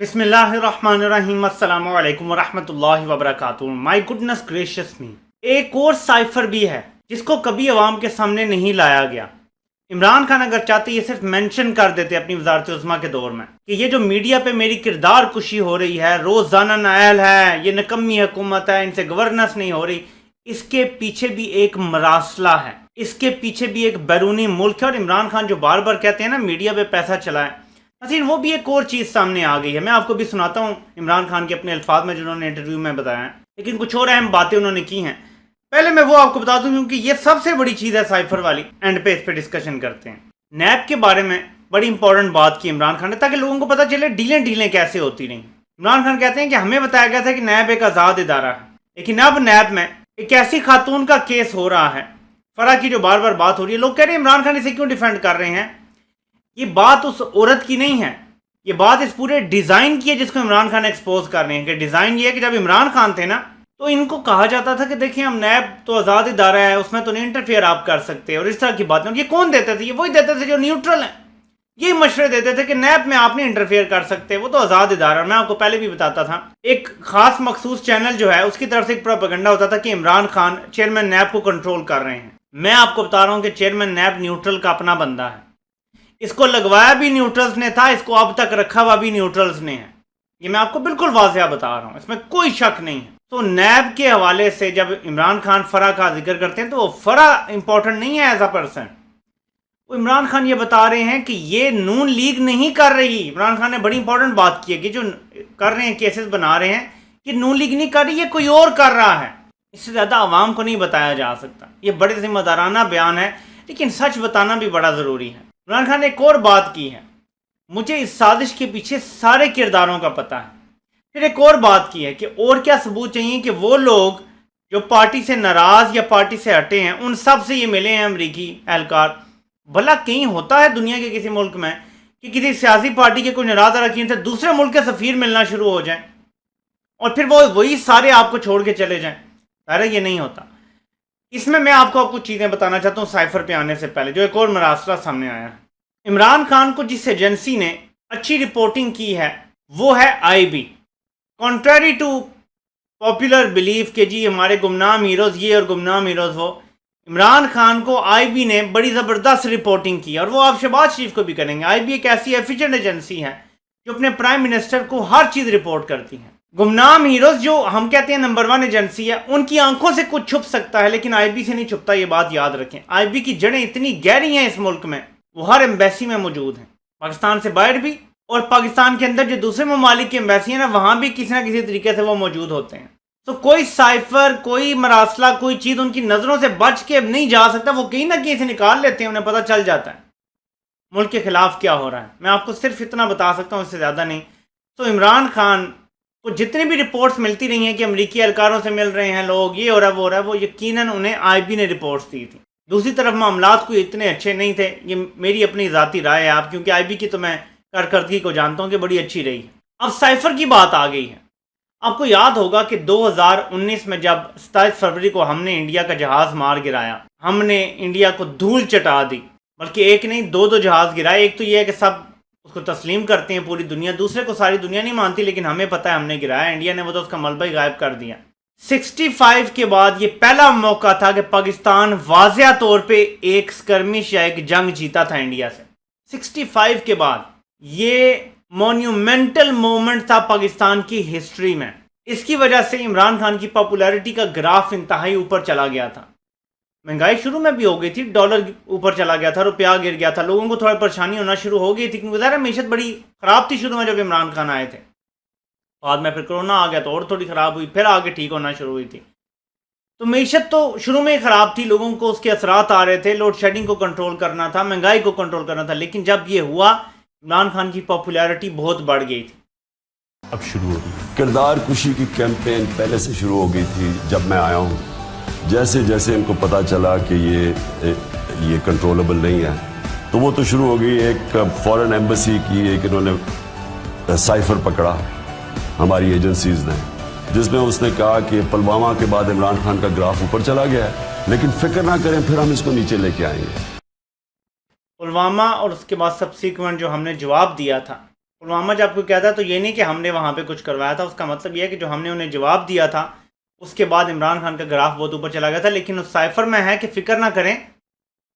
बिस्मिल्लाहिर्रहमानिर्रहीम अस्सलामु अलैकुम वरहमतुल्लाहि वबरकातुहू। माय गुडनेस ग्रेशियस मी। एक और साइफर भी है जिसको कभी अवाम के सामने नहीं लाया गया। इमरान खान अगर चाहते ये सिर्फ मेंशन कर देते अपनी वजारत उस्मा के दौर में कि ये जो मीडिया पे मेरी किरदार कुशी हो रही है, रोजाना नायल है, ये नकम्मी हुकूमत है, इनसे गवर्नेंस नहीं हो रही, इसके पीछे भी एक मरासला है, इसके पीछे भी एक बैरूनी मुल्क है। और इमरान खान जो बार बार कहते हैं ना मीडिया पे पैसा चलाए, नसीर वो भी एक और चीज़ सामने आ गई है। मैं आपको भी सुनाता हूँ इमरान खान के अपने अल्फाज में जिन्होंने इंटरव्यू में बताया है, लेकिन कुछ और अहम बातें उन्होंने की हैं। पहले मैं वो आपको बता दूं क्योंकि ये सबसे बड़ी चीज़ है साइफर वाली। एंड पे इस पर डिस्कशन करते हैं। नैब के बारे में बड़ी इंपॉर्टेंट बात की इमरान खान ने ताकि लोगों को पता चले डीलें कैसे होती रहीं। इमरान खान कहते हैं कि हमें बताया गया था कि नैब एक आज़ाद इदारा है, लेकिन अब नैब में एक ऐसी खातून का केस हो रहा है, फरा की जो बार बार बात हो रही है, लोग कह रहे हैं इमरान खान इसे क्यों डिफेंड कर रहे हैं। ये बात उस औरत की नहीं है, ये बात इस पूरे डिज़ाइन की है जिसको इमरान खान एक्सपोज कर रहे हैं। कि डिज़ाइन ये है कि जब इमरान खान थे ना तो इनको कहा जाता था कि देखिए हम नैब तो आज़ाद इदारा है, उसमें तो नहीं इंटरफेयर आप कर सकते, और इस तरह की बातें। ये कौन देते थे? ये वही देते थे जो न्यूट्रल हैं। ये मशवरे देते थे कि नैब में आप नहीं इंटरफेयर कर सकते, वो तो आज़ाद इदारा। मैं आपको पहले भी बताता था, एक खास मखसूस चैनल जो है उसकी तरफ से एक प्रोपेगेंडा होता था कि इमरान खान चेयरमैन नैब को कंट्रोल कर रहे हैं। मैं आपको बता रहा हूँ कि चेयरमैन नैब न्यूट्रल का अपना बंदा है, इसको लगवाया भी न्यूट्रल्स ने था, इसको अब तक रखा हुआ भी न्यूट्रल्स ने है। ये मैं आपको बिल्कुल वाज़ेह बता रहा हूँ, इसमें कोई शक नहीं है। तो नैब के हवाले से जब इमरान खान फरा का जिक्र करते हैं तो वो फरा इंपॉर्टेंट नहीं है एज अ पर्सन। वो इमरान खान ये बता रहे हैं कि ये नून लीग नहीं कर रही। इमरान खान ने बड़ी इंपॉर्टेंट बात की है कि जो कर रहे हैं केसेस बना रहे हैं कि नून लीग नहीं कर रही, ये कोई और कर रहा है। इससे ज़्यादा आवाम को नहीं बताया जा सकता। ये बड़े जिम्मेदाराना बयान है, लेकिन सच बताना भी बड़ा ज़रूरी है। इमरान खान ने एक और बात की है, मुझे इस साजिश के पीछे सारे किरदारों का पता है। फिर एक और बात की है कि और क्या सबूत चाहिए कि वो लोग जो पार्टी से नाराज़ या पार्टी से हटे हैं उन सब से ये मिले हैं अमरीकी एहलकार। भला कहीं होता है दुनिया के किसी मुल्क में कि किसी सियासी पार्टी के कोई नाराज़ अरकान से दूसरे मुल्क के सफ़ीर मिलना शुरू हो जाए और फिर वो वही सारे आपको छोड़ के चले जाएं? अरे ये नहीं होता। इसमें मैं आपको कुछ चीज़ें बताना चाहता हूँ साइफर पे आने से पहले। जो एक और मरासला सामने आया है, इमरान खान को जिस एजेंसी ने अच्छी रिपोर्टिंग की है वो है IB। Contrary to popular belief के जी हमारे गुमनाम हीरोज़ ये और गुमनाम हीरोज़ वो, इमरान खान को IB ने बड़ी ज़बरदस्त रिपोर्टिंग की और वो आप शहबाज शरीफ को भी करेंगे। IB एक ऐसी एफिशिएंट एजेंसी है जो अपने प्राइम मिनिस्टर को हर चीज़ रिपोर्ट करती है। गुमनाम हीरोज़ जो हम कहते हैं नंबर 1 एजेंसी है, उनकी आंखों से कुछ छुप सकता है लेकिन IB से नहीं छुपता, ये बात याद रखें। IB की जड़ें इतनी गहरी हैं इस मुल्क में, वो हर एम्बेसी में मौजूद हैं, पाकिस्तान से बाहर भी और पाकिस्तान के अंदर जो दूसरे ममालिक की एम्बेसी है ना, वहाँ भी किसी ना किसी तरीके से वो मौजूद होते हैं। तो कोई साइफर, कोई मरासला, कोई चीज़ उनकी नज़रों से बच के नहीं जा सकता। वो कहीं ना कहीं से निकाल लेते हैं, उन्हें पता चल जाता है मुल्क के ख़िलाफ़ क्या हो रहा है। मैं आपको सिर्फ इतना बता सकता हूँ, इससे ज़्यादा नहीं। तो इमरान खान को जितनी भी रिपोर्ट्स मिलती रही हैं कि अमरीकी एहलकारों से मिल रहे हैं लोग, ये हो रहा है वो हो रहा है, वो यकीनन उन्हें IB ने रिपोर्ट्स दी थी। दूसरी तरफ मामलात कोई इतने अच्छे नहीं थे, ये मेरी अपनी ज़ाती राय है आप, क्योंकि IB की तो मैं कारकर्दगी को जानता हूँ कि बड़ी अच्छी रही है। अब साइफर की बात आ गई है। आपको याद होगा कि 2019 में जब 27 फरवरी को हमने इंडिया का जहाज़ मार गिराया, हमने इंडिया को धूल चटा दी, बल्कि एक नहीं दो जहाज़ गिराए। एक तो ये है कि सब उसको तस्लीम करते हैं पूरी दुनिया, दूसरे को सारी दुनिया नहीं मानती, लेकिन हमें पता है हमने गिराया। इंडिया ने वो तो उसका मलबा ही गायब कर दिया। 65 के बाद ये पहला मौका था कि पाकिस्तान वाज़िया तौर पे एक स्कर्मिश या एक जंग जीता था इंडिया से। 65 के बाद ये मोन्यूमेंटल मोमेंट था पाकिस्तान की हिस्ट्री में। इसकी वजह से इमरान खान की पॉपुलैरिटी का ग्राफ इंतहाई ऊपर चला गया था। महंगाई शुरू में भी हो गई थी, डॉलर ऊपर चला गया था, रुपया गिर गया था, लोगों को थोड़ी परेशानी होना शुरू हो गई थी क्योंकि ज़रा मीशत बड़ी ख़राब थी शुरू में जब इमरान खान आए थे। बाद में फिर कोरोना आ गया तो और थोड़ी ख़राब हुई, फिर आगे ठीक होना शुरू हुई थी। तो मीशत तो शुरू में ही ख़राब थी, लोगों को उसके असरात आ रहे थे, लोड शेडिंग को कंट्रोल करना था, महंगाई को कंट्रोल करना था। लेकिन जब ये हुआ, इमरान खान की पॉपुलैरिटी बहुत बढ़ गई थी। अब शुरू हो गई किरदार कुशी की कैंपेन, पहले से शुरू हो गई थी जब मैं आया हूँ। जैसे जैसे इनको पता चला कि ये कंट्रोलेबल नहीं है तो वो तो शुरू हो गई। एक फॉरेन एम्बेसी की एक इन्होंने साइफर पकड़ा हमारी एजेंसीज ने, जिसमें उसने कहा कि पुलवामा के बाद इमरान खान का ग्राफ ऊपर चला गया है, लेकिन फिक्र ना करें फिर हम इसको नीचे लेके आएंगे। पुलवामा और उसके बाद सब्सिक्वेंट जो हमने जवाब दिया था, पुलवामा जब कोई कहता है तो ये नहीं कि हमने वहाँ पे कुछ करवाया था, उसका मतलब ये है कि जो हमने उन्हें जवाब दिया था उसके बाद इमरान खान का ग्राफ बहुत ऊपर चला गया था। लेकिन उस साइफर में है कि फिक्र ना करें,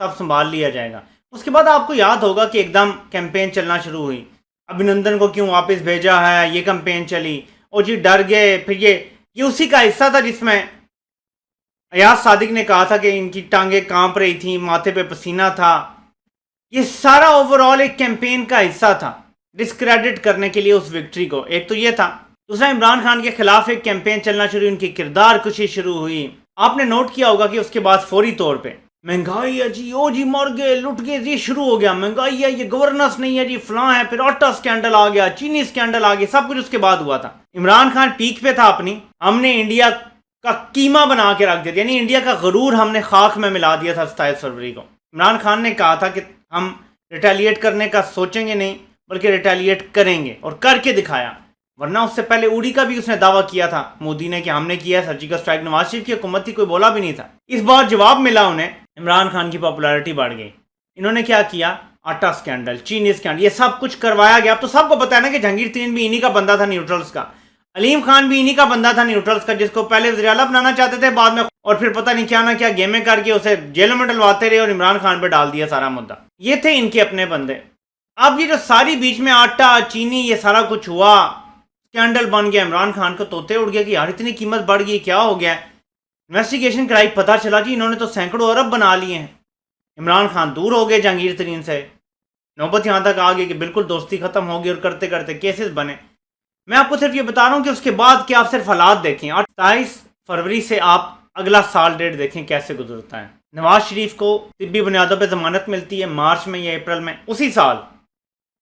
सब संभाल लिया जाएगा। उसके बाद आपको याद होगा कि एकदम कैंपेन चलना शुरू हुई, अभिनंदन को क्यों वापस भेजा है, ये कैंपेन चली, ओ जी डर गए। फिर ये उसी का हिस्सा था जिसमें अयाज सादिक ने कहा था कि इनकी टांगे कांप रही थी, माथे पे पसीना था। ये सारा ओवरऑल एक कैंपेन का हिस्सा था डिस्क्रेडिट करने के लिए उस विक्ट्री को। एक तो ये था, दूसरा इमरान खान के खिलाफ एक कैंपेन चलना शुरू हुई, उनकी किरदार कुशी शुरू हुई। आपने नोट किया होगा कि उसके बाद फौरी तौर पे महंगाई है जी, ओ जी मर गए, लुट गए, ये शुरू हो गया, महंगाई है, ये गवर्नेंस नहीं है जी, फलां है, फिर आटा स्कैंडल आ गया, चीनी स्कैंडल आ गया, सब कुछ उसके बाद हुआ था। इमरान खान पीक पे था अपनी, हमने इंडिया का कीमा बना के रख दिया, यानी इंडिया का गरूर हमने खाक में मिला दिया था 27 फरवरी को। इमरान खान ने कहा था कि हम रिटेलिएट करने का सोचेंगे नहीं बल्कि रिटेलिएट करेंगे, और करके दिखाया। वरना उससे पहले उड़ी का भी उसने दावा किया था मोदी ने कि हमने किया सर्जिकल स्ट्राइक, नवाज शरीफ की हुकूमत थी, कोई बोला भी नहीं था। इस बार जवाब मिला उन्हें, इमरान खान की पॉपुलैरिटी बढ़ गई। इन्होंने क्या किया, आटा स्कैंडल, चीनी स्कैंडल, ये सब कुछ करवाया गया। अब तो सबको पता है ना कि जहांगीर तरीन भी इन्हीं का बंदा था न्यूट्रल्स का, अलीम खान भी इन्हीं का बंदा था न्यूट्रल्स का, जिसको पहले वज़ीर आला बनाना चाहते थे बाद में, और फिर पता नहीं क्या ना क्या गेमें करके उसे जेलों में डलवाते रहे और इमरान खान पे डाल दिया सारा मुद्दा। ये थे इनके अपने बंदे। अब ये जो सारी बीच में आटा चीनी ये सारा कुछ हुआ, स्कैंडल बन गया, इमरान खान को तोते उड़ गया कि यार इतनी कीमत बढ़ गई, क्या हो गया। इन्वेस्टिगेशन कराई, पता चला जी इन्होंने तो सैकड़ों अरब बना लिए हैं। इमरान खान दूर हो गए जहांगीर तरीन से, नौबत यहाँ तक आ गई कि बिल्कुल दोस्ती खत्म हो गई और करते करते केसेस बने। मैं आपको सिर्फ ये बता रहा हूँ कि उसके बाद क्या, आप सिर्फ हालात देखें। 28 फरवरी से आप अगला साल डेट देखें कैसे गुजरता है। नवाज शरीफ को तिब्बी बुनियादों पर जमानत मिलती है मार्च में या अप्रैल में। उसी साल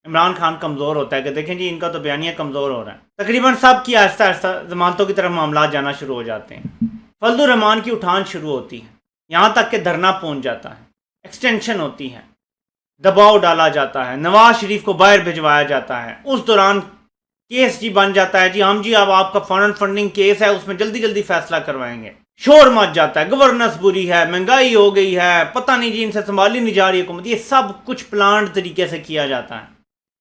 इमरान खान कमज़ोर होता है कि देखें जी इनका तो बयानिया कमज़ोर हो रहा है। तकरीबन सब की आहिस्ता आहिस्ता जमानतों की तरफ मामला जाना शुरू हो जाते हैं। फजलुर रहमान की उठान शुरू होती है, यहाँ तक कि धरना पहुँच जाता है, एक्सटेंशन होती है, दबाव डाला जाता है, नवाज शरीफ को बाहर भिजवाया जाता है। उस दौरान केस जी बन जाता है जी, हम जी अब आपका फॉरेन फंडिंग केस है, उसमें जल्दी जल्दी फैसला करवाएंगे। शोर मच जाता है, गवर्नेंस बुरी है, महंगाई हो गई है, पता नहीं जी इनसे संभाली नहीं जा रही हुकूमत। ये सब कुछ प्लान तरीके से किया जाता है।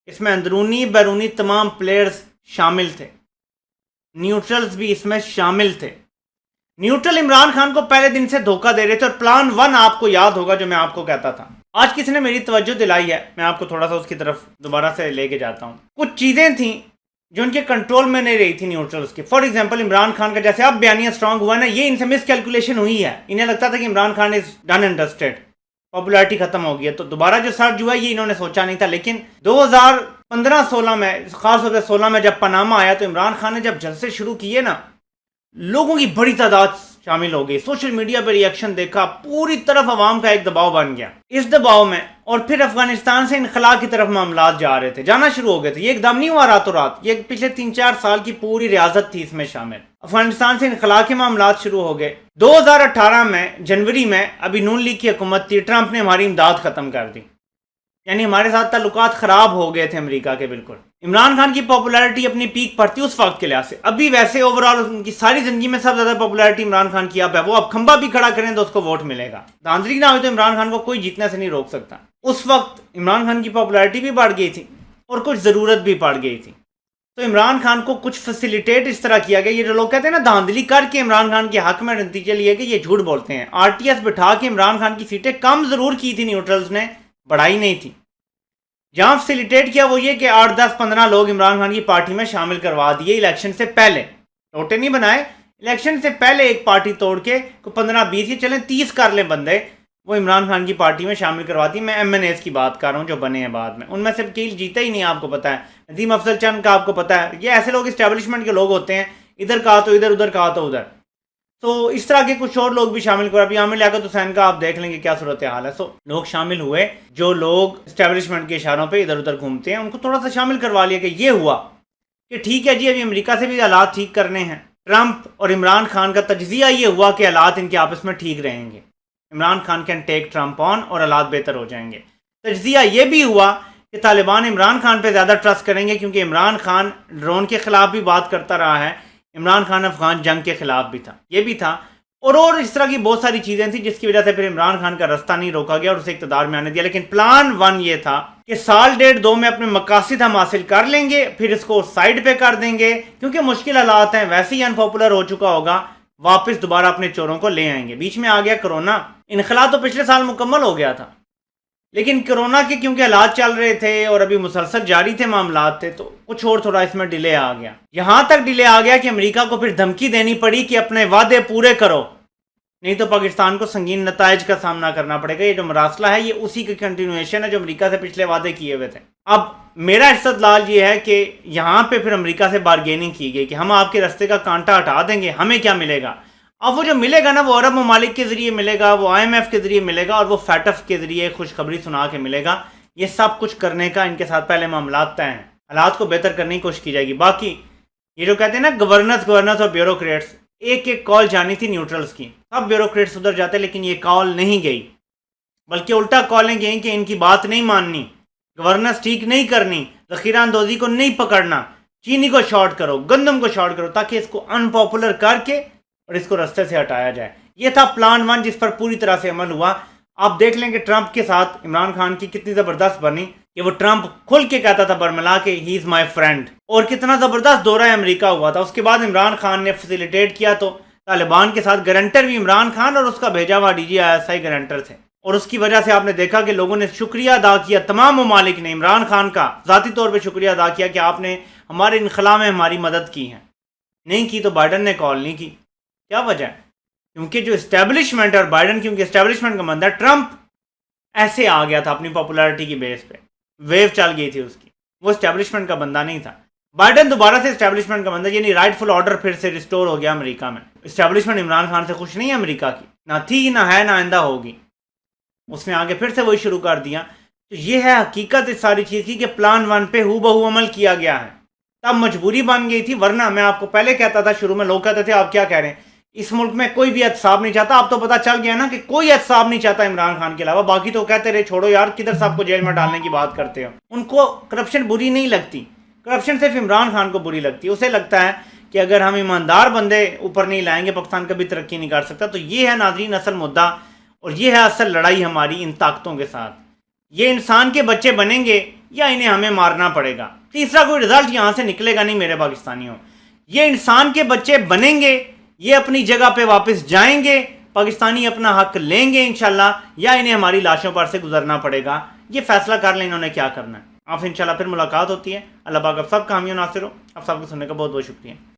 इसमें अंदरूनी बैरूनी तमाम प्लेयर्स शामिल थे, न्यूट्रल्स भी इसमें शामिल थे। न्यूट्रल इमरान खान को पहले दिन से धोखा दे रहे थे, और प्लान 1 आपको याद होगा जो मैं आपको कहता था। आज किसी ने मेरी तवज्जो दिलाई है, मैं आपको थोड़ा सा उसकी तरफ दोबारा से लेके जाता हूँ। कुछ चीज़ें थी जो उनके कंट्रोल में नहीं रही थी न्यूट्रल्स की। फॉर एग्जांपल इमरान खान का जैसे अब बयानिया स्ट्रांग हुआ ना, ये इनसे मिस कैलकुलेशन हुई है। इन्हें लगता था कि Imran Khan is done and dusted, popularity खत्म हो गई है, तो दोबारा जो सर्ज हुआ ये इन्होंने सोचा नहीं था। लेकिन 2015-16 में, खासतौर पर 16 में जब पनामा आया, तो इमरान खान ने जब जलसे शुरू किए ना, लोगों की बड़ी तादाद शामिल हो गई। सोशल मीडिया पर रिएक्शन देखा, पूरी तरफ अवाम का एक दबाव बन गया। इस दबाव में और फिर अफगानिस्तान से इनखला की तरफ मामलात जा रहे थे, जाना शुरू हो गए थे। ये एकदम नहीं हुआ रातों रात, ये पिछले 3-4 साल की पूरी रियासत थी इसमें शामिल। अफगानिस्तान से इनखला के मामलात शुरू हो गए। 2018 में जनवरी में अभी नून लीग की हुकूमत थी, ट्रंप ने हमारी इमदाद खत्म कर दी, यानी हमारे साथ ताल्लुकात खराब हो गए थे अमेरिका के। बिल्कुल इमरान खान की पॉपुलैरिटी अपनी पीक पर थी उस वक्त के लिहाज से। अभी वैसे ओवरऑल उनकी सारी जिंदगी में सबसे ज्यादा पॉपुलैरिटी इमरान खान की अब है। वो अब खंबा भी खड़ा करें तो उसको वोट मिलेगा, धांधली ना हो तो इमरान खान को कोई जीतने से नहीं रोक सकता। उस वक्त इमरान खान की पॉपुलैरिटी भी बढ़ गई थी और कुछ ज़रूरत भी पड़ गई थी। तो इमरान खान को कुछ फैसिलिटेट इस तरह किया गया। ये जो लोग कहते हैं ना धांधली करके इमरान खान के हक में नतीजे लिए कि ये झूठ बोलते हैं। RTS बिठा के इमरान खान की सीटें कम ज़रूर की थी न्यूट्रल्स ने, बढ़ाई नहीं थी। जहां फैसिलिटेट किया वो ये कि 8, 10, 15 लोग इमरान खान की पार्टी में शामिल करवा दिए इलेक्शन से पहले। टोटे नहीं बनाए, इलेक्शन से पहले एक पार्टी तोड़ के 15-20 ये चलें 30 कर लें बंदे, वो इमरान खान की पार्टी में शामिल करवाती। मैं MNAs की बात कर रहा हूँ जो बने हैं बाद में, उनमें से वकील जीता ही नहीं, आपको पता है। नदीम अफजल चंद का आपको पता है। ये ऐसे लोग इस्टेब्लिशमेंट के लोग होते हैं, इधर कहा तो इधर, उधर कहा तो उधर। तो इस तरह के कुछ और लोग भी शामिल हुए। अभी आमिर लियाकत हुसैन का आप देख लेंगे क्या सूरत हाल है। लोग शामिल हुए, जो लोग इस्टेब्लिशमेंट के इशारों पे इधर उधर घूमते हैं, उनको थोड़ा सा शामिल करवा लिया कि ये हुआ कि ठीक है जी अभी अमेरिका से भी हालात ठीक करने हैं। ट्रंप और इमरान खान का तज्जिया ये हुआ कि हालात इनके आपस में ठीक रहेंगे, Imran Khan can take Trump on और हालात बेहतर हो जाएंगे। तज्जिया ये भी हुआ कि तालिबान इमरान खान पे ज़्यादा ट्रस्ट करेंगे, क्योंकि इमरान खान ड्रोन के ख़िलाफ़ भी बात करता रहा है, इमरान खान अफगान जंग के ख़िलाफ़ भी था। ये भी था और इस तरह की बहुत सारी चीजें थी जिसकी वजह से फिर इमरान खान का रास्ता नहीं रोका गया और उसे इक़्तिदार में आने दिया। लेकिन प्लान 1 ये था कि साल 1.5-2 में अपने मकासद हम हासिल कर लेंगे, फिर इसको साइड पे कर देंगे, क्योंकि मुश्किल हालात हैं, वैसे ही अनपॉपुलर हो चुका होगा, वापस दोबारा अपने चोरों को ले आएंगे। बीच में आ गया कोरोना, इनखला तो पिछले साल मुकम्मल हो गया था, लेकिन कोरोना के क्योंकि हालात चल रहे थे और अभी मुसलसल जारी थे मामलात थे, तो कुछ और थोड़ा इसमें डिले आ गया। यहां तक डिले आ गया कि अमेरिका को फिर धमकी देनी पड़ी कि अपने वादे पूरे करो, नहीं तो पाकिस्तान को संगीन नताइज का सामना करना पड़ेगा। ये जो मरासला है ये उसी की कंटिन्यूएशन है जो अमेरिका से पिछले वादे किए हुए थे। अब मेरा इस्तदलाल ये है कि यहाँ पे फिर अमेरिका से बारगेनिंग की गई कि हम आपके रास्ते का कांटा हटा देंगे, हमें क्या मिलेगा। अब वो जो मिलेगा ना वो अरब ममालिक के जरिए मिलेगा, वो IMF के जरिए मिलेगा और वो फैटफ के जरिए खुशखबरी सुना के मिलेगा। ये सब कुछ करने का इनके साथ पहले मामला तय हैं, हालात को बेहतर करने की कोशिश की जाएगी। बाकी ये जो कहते हैं ना गवर्नर्स और ब्यूरोक्रेट्स, एक एक कॉल जानी थी न्यूट्रल्स की, सब ब्यूरोक्रेट्स उधर जाते, लेकिन ये कॉल नहीं गई, बल्कि उल्टा कॉलें गई कि इनकी बात नहीं माननी, गवर्नेंस ठीक नहीं करनी, जखीरा अंदोजी को नहीं पकड़ना, चीनी को शॉर्ट करो, गंदम को शॉर्ट करो, ताकि इसको अनपॉपुलर करके और इसको रास्ते से हटाया जाए। ये था प्लान 1 जिस पर पूरी तरह से अमल हुआ। आप देख लें कि ट्रंप के साथ इमरान खान की कितनी ज़बरदस्त बनी कि वो ट्रंप खुल के कहता था बरमला के ही इज़ माई फ्रेंड, और कितना ज़बरदस्त दौरा अमेरिका हुआ था। उसके बाद इमरान खान ने फैसिलिटेट किया तो तालिबान के साथ गारंटर भी इमरान खान और उसका भेजा हुआ DGISI गारंटर थे, और उसकी वजह से आपने देखा कि लोगों ने शुक्रिया अदा किया, तमाम ममालिक ने इमरान खान का ज़ाती तौर पर शुक्रिया अदा किया कि आपने हमारे इनखला में हमारी मदद की है। नहीं की तो बाइडन ने कॉल नहीं की। क्या वजह है? क्योंकि जो इस्टेब्लिशमेंट और बाइडन क्योंकि इस्टेब्लिशमेंट का बंदा, ट्रंप ऐसे आ गया था अपनी पॉपुलैरिटी की बेस पे, वेव चल गई थी उसकी, वो इस्टेब्लिशमेंट का बंदा नहीं था। बाइडन दोबारा से इस्टेब्लिशमेंट का बंदा, यानी राइटफुल ऑर्डर फिर से रिस्टोर हो गया अमेरिका में। इस्टेब्लिशमेंट इमरान खान से खुश नहीं है अमेरिका की, ना थी ना है ना आइंदा होगी। उसने आगे फिर से वही शुरू कर दिया। तो ये है हकीकत इस सारी चीज़ की कि प्लान 1 पे हूबहू अमल किया गया है, तब मजबूरी बन गई थी। वरना मैं आपको पहले कहता था, शुरू में लोग कहते थे आप क्या कह रहे हैं, इस मुल्क में कोई भी एहतसाब नहीं चाहता। अब तो पता चल गया ना कि कोई एहतसाब नहीं चाहता इमरान खान के अलावा। बाकी तो कहते रहे छोड़ो यार, किधर सबको जेल में डालने की बात करते हो। उनको करप्शन बुरी नहीं लगती, करप्शन सिर्फ इमरान खान को बुरी लगती है। उसे लगता है कि अगर हम ईमानदार बंदे ऊपर नहीं लाएंगे पाकिस्तान कभी तरक्की नहीं कर सकता। तो ये है नाज़रीन असल मुद्दा, और ये है असल लड़ाई हमारी इन ताकतों के साथ। ये इंसान के बच्चे बनेंगे या इन्हें हमें मारना पड़ेगा। तीसरा कोई रिजल्ट यहाँ से निकलेगा नहीं मेरे पाकिस्तानियों। ये इंसान के बच्चे बनेंगे, ये अपनी जगह पे वापस जाएंगे, पाकिस्तानी अपना हक लेंगे इंशाल्लाह, या इन्हें हमारी लाशों पर से गुजरना पड़ेगा। ये फैसला कर लें इन्होंने क्या करना है। आप इंशाल्लाह फिर मुलाकात होती है। अल्लाह पाक आप सब कामयाब नासिर हो। आप सबको सुनने का बहुत बहुत शुक्रिया।